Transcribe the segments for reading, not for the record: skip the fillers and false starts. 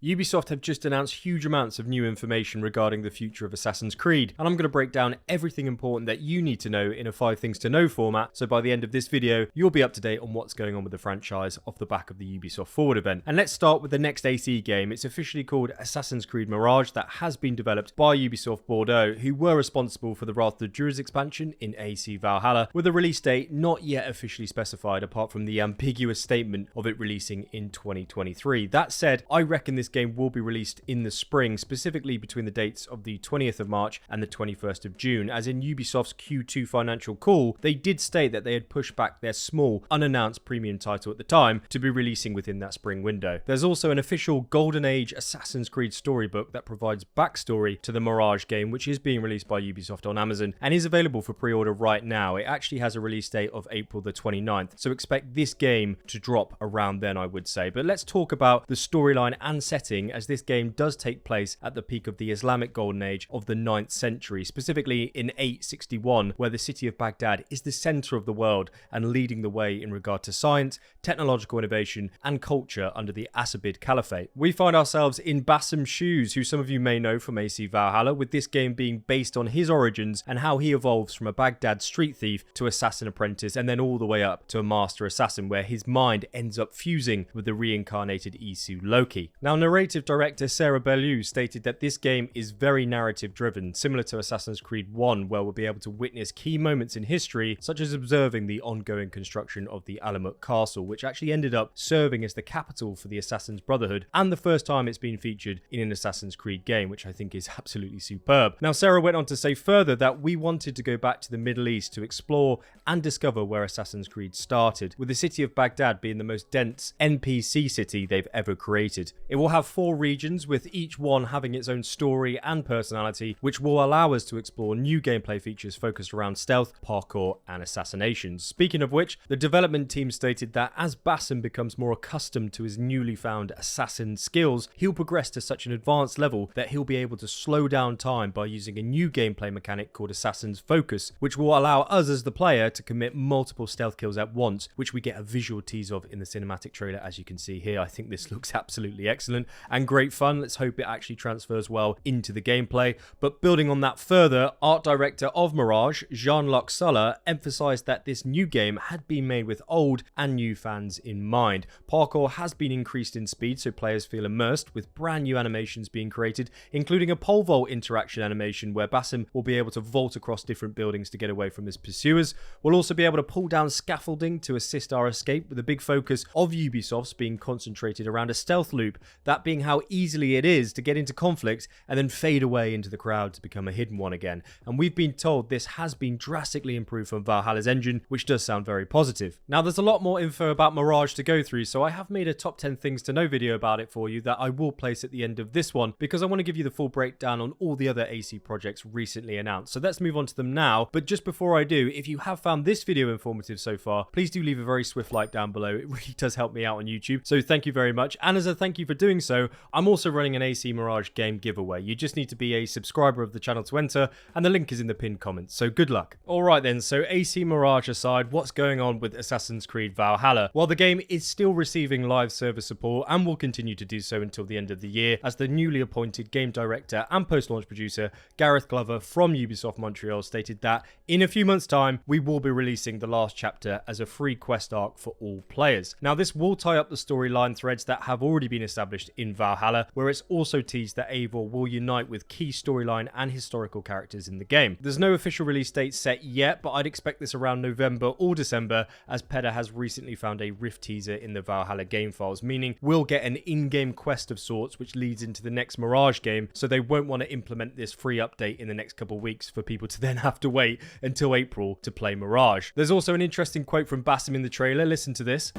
Ubisoft have just announced huge amounts of new information regarding the future of Assassin's Creed, and I'm going to break down everything important that you need to know in a 5 things to know format, so by the end of this video, you'll be up to date on what's going on with the franchise off the back of the Ubisoft Forward event. And let's start with the next AC game. It's officially called Assassin's Creed Mirage, that has been developed by Ubisoft Bordeaux, who were responsible for the Wrath of the Druids expansion in AC Valhalla, with a release date not yet officially specified apart from the ambiguous statement of it releasing in 2023. That said, I reckon this game will be released in the spring, specifically between the dates of the 20th of March and the 21st of June, as in Ubisoft's Q2 financial call, they did state that they had pushed back their small, unannounced premium title at the time to be releasing within that spring window. There's also an official Golden Age Assassin's Creed storybook that provides backstory to the Mirage game, which is being released by Ubisoft on Amazon and is available for pre-order right now. It actually has a release date of April the 29th, so expect this game to drop around then, I would say. But let's talk about the storyline and setting, as this game does take place at the peak of the Islamic Golden Age of the 9th century, specifically in 861, where the city of Baghdad is the center of the world and leading the way in regard to science, technological innovation, and culture under the Assasid Caliphate. We find ourselves in Bassam's shoes, who some of you may know from AC Valhalla, with this game being based on his origins and how he evolves from a Baghdad street thief to assassin apprentice, and then all the way up to a master assassin, where his mind ends up fusing with the reincarnated Isu Loki. Now, narrative director Sarah Bellew stated that this game is very narrative driven, similar to Assassin's Creed 1, where we'll be able to witness key moments in history, such as observing the ongoing construction of the Alamut Castle, which actually ended up serving as the capital for the Assassin's Brotherhood, and the first time it's been featured in an Assassin's Creed game, which I think is absolutely superb. Now, Sarah went on to say further that we wanted to go back to the Middle East to explore and discover where Assassin's Creed started, with the city of Baghdad being the most dense NPC city they've ever created. It will have 4 regions, with each one having its own story and personality, which will allow us to explore new gameplay features focused around stealth, parkour, and assassinations. Speaking of which, the development team stated that as Bassam becomes more accustomed to his newly found assassin skills, he'll progress to such an advanced level that he'll be able to slow down time by using a new gameplay mechanic called Assassin's Focus, which will allow us as the player to commit multiple stealth kills at once, which we get a visual tease of in the cinematic trailer, as you can see here. I think this looks absolutely excellent and great fun. Let's hope it actually transfers well into the gameplay. But building on that further, art director of Mirage, Jean-Luc Suller, emphasized that this new game had been made with old and new fans in mind. Parkour has been increased in speed so players feel immersed, with brand new animations being created, including a pole vault interaction animation where Bassam will be able to vault across different buildings to get away from his pursuers. We'll also be able to pull down scaffolding to assist our escape, with a big focus of Ubisoft's being concentrated around a stealth loop, that being how easily it is to get into conflict and then fade away into the crowd to become a hidden one again. And we've been told this has been drastically improved from Valhalla's engine, which does sound very positive. Now, there's a lot more info about Mirage to go through, so I have made a top 10 things to know video about it for you that I will place at the end of this one, because I want to give you the full breakdown on all the other AC projects recently announced. So let's move on to them now. But just before I do, if you have found this video informative so far, please do leave a very swift like down below. It really does help me out on YouTube, so thank you very much. And as a thank you for doing so, I'm also running an AC Mirage game giveaway. You just need to be a subscriber of the channel to enter, and the link is in the pinned comments, so good luck. Alright then, so AC Mirage aside, what's going on with Assassin's Creed Valhalla? Well, the game is still receiving live server support and will continue to do so until the end of the year, as the newly appointed game director and post-launch producer Gareth Glover from Ubisoft Montreal stated that in a few months' time, we will be releasing the last chapter as a free quest arc for all players. Now, this will tie up the storyline threads that have already been established in Valhalla, where it's also teased that Eivor will unite with key storyline and historical characters in the game. There's no official release date set yet, but I'd expect this around November or December, as PETA has recently found a Rift teaser in the Valhalla game files, meaning we'll get an in-game quest of sorts which leads into the next Mirage game, so they won't want to implement this free update in the next couple of weeks for people to then have to wait until April to play Mirage. There's also an interesting quote from Bassam in the trailer. Listen to this.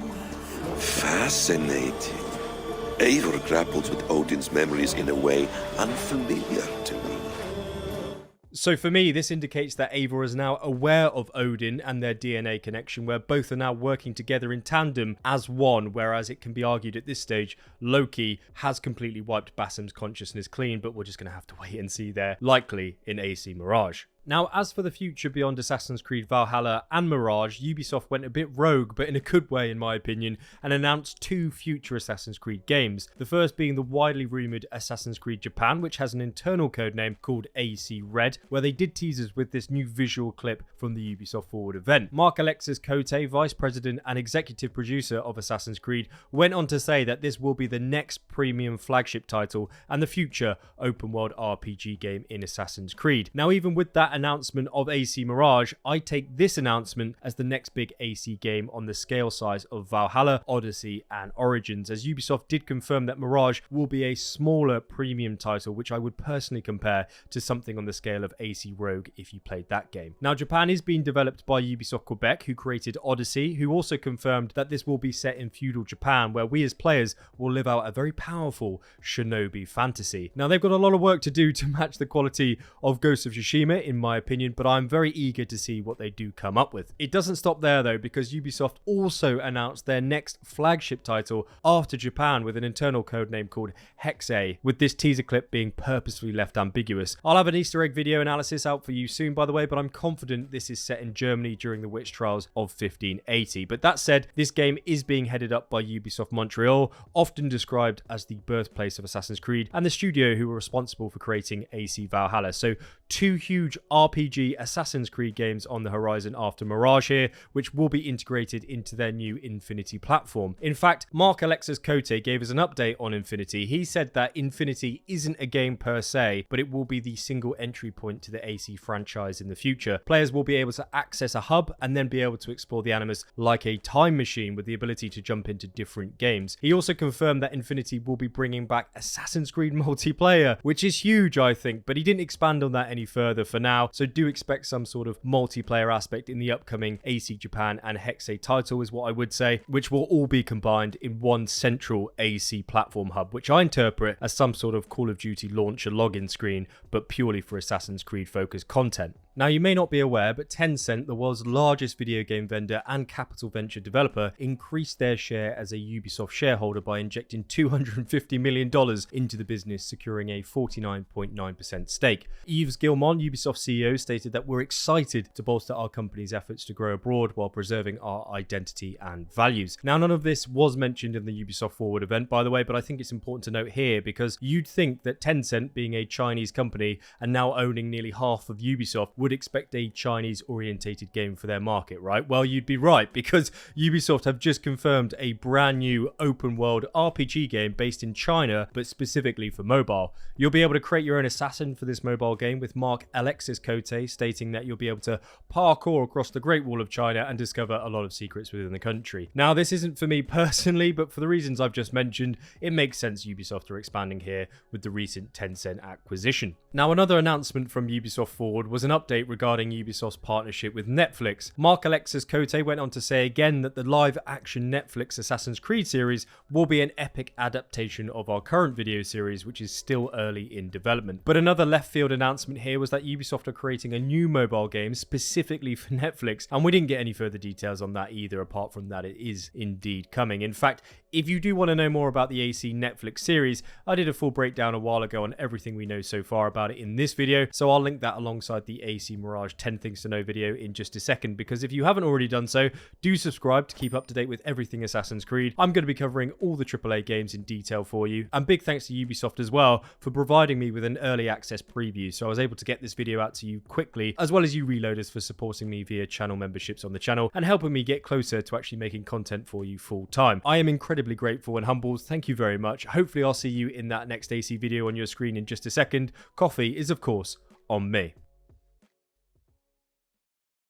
Fascinating. Eivor grapples with Odin's memories in a way unfamiliar to me. So for me, this indicates that Eivor is now aware of Odin and their DNA connection, where both are now working together in tandem as one, whereas it can be argued at this stage, Loki has completely wiped Bassam's consciousness clean, but we're just going to have to wait and see there, likely in AC Mirage. Now, as for the future beyond Assassin's Creed Valhalla and Mirage, Ubisoft went a bit rogue, but in a good way in my opinion, and announced 2 future Assassin's Creed games. The first being the widely rumoured Assassin's Creed Japan, which has an internal codename called AC Red, where they did teasers with this new visual clip from the Ubisoft Forward event. Mark Alexis Cote, Vice President and Executive Producer of Assassin's Creed, went on to say that this will be the next premium flagship title and the future open world RPG game in Assassin's Creed. Now, even with that announcement of AC Mirage, I take this announcement as the next big AC game on the scale size of Valhalla, Odyssey and Origins, as Ubisoft did confirm that Mirage will be a smaller premium title, which I would personally compare to something on the scale of AC Rogue if you played that game. Now, Japan is being developed by Ubisoft Quebec, who created Odyssey, who also confirmed that this will be set in feudal Japan, where we as players will live out a very powerful shinobi fantasy. Now, they've got a lot of work to do to match the quality of Ghost of Tsushima, in my opinion, but I'm very eager to see what they do come up with. It doesn't stop there though, because Ubisoft also announced their next flagship title after Japan with an internal codename called Hexe, with this teaser clip being purposefully left ambiguous. I'll have an Easter egg video analysis out for you soon, by the way, but I'm confident this is set in Germany during the witch trials of 1580. But that said, this game is being headed up by Ubisoft Montreal, often described as the birthplace of Assassin's Creed, and the studio who were responsible for creating AC Valhalla. So 2 huge RPG Assassin's Creed games on the horizon after Mirage here, which will be integrated into their new Infinity platform. In fact, Mark Alexis Cote gave us an update on Infinity. He said that Infinity isn't a game per se, but it will be the single entry point to the AC franchise in the future. Players will be able to access a hub and then be able to explore the Animus like a time machine, with the ability to jump into different games. He also confirmed that Infinity will be bringing back Assassin's Creed multiplayer, which is huge, I think, but he didn't expand on that any further for now, so do expect some sort of multiplayer aspect in the upcoming AC Japan and Hexe title, is what I would say, which will all be combined in one central AC platform hub, which I interpret as some sort of Call of Duty launcher login screen, but purely for Assassin's Creed focused content. Now, you may not be aware, but Tencent, the world's largest video game vendor and capital venture developer, increased their share as a Ubisoft shareholder by injecting $250 million into the business, securing a 49.9% stake. Yves Guillemot, Ubisoft CEO, stated that we're excited to bolster our company's efforts to grow abroad while preserving our identity and values. Now, none of this was mentioned in the Ubisoft Forward event, by the way, but I think it's important to note here, because you'd think that Tencent, being a Chinese company and now owning nearly half of Ubisoft, would expect a Chinese-orientated game for their market, right? Well, you'd be right, because Ubisoft have just confirmed a brand new open-world RPG game based in China, but specifically for mobile. You'll be able to create your own assassin for this mobile game, with Mark Alexis Cote stating that you'll be able to parkour across the Great Wall of China and discover a lot of secrets within the country. Now, this isn't for me personally, but for the reasons I've just mentioned, it makes sense Ubisoft are expanding here with the recent Tencent acquisition. Now, another announcement from Ubisoft Forward was an update regarding Ubisoft's partnership with Netflix. Mark Alexis Cote went on to say again that the live-action Netflix Assassin's Creed series will be an epic adaptation of our current video series, which is still early in development. But another left-field announcement here was that Ubisoft are creating a new mobile game specifically for Netflix, and we didn't get any further details on that either, apart from that it is indeed coming. In fact, if you do want to know more about the AC Netflix series, I did a full breakdown a while ago on everything we know so far about it in this video, so I'll link that alongside the AC Mirage 10 Things to Know video in just a second, because if you haven't already done so, do subscribe to keep up to date with everything Assassin's Creed. I'm going to be covering all the AAA games in detail for you, and big thanks to Ubisoft as well for providing me with an early access preview, so I was able to get this video out to you quickly, as well as you reloaders for supporting me via channel memberships on the channel and helping me get closer to actually making content for you full time. I am incredibly grateful and humbled. Thank you very much. Hopefully I'll see you in that next AC video on your screen in just a second. Coffee is of course on me.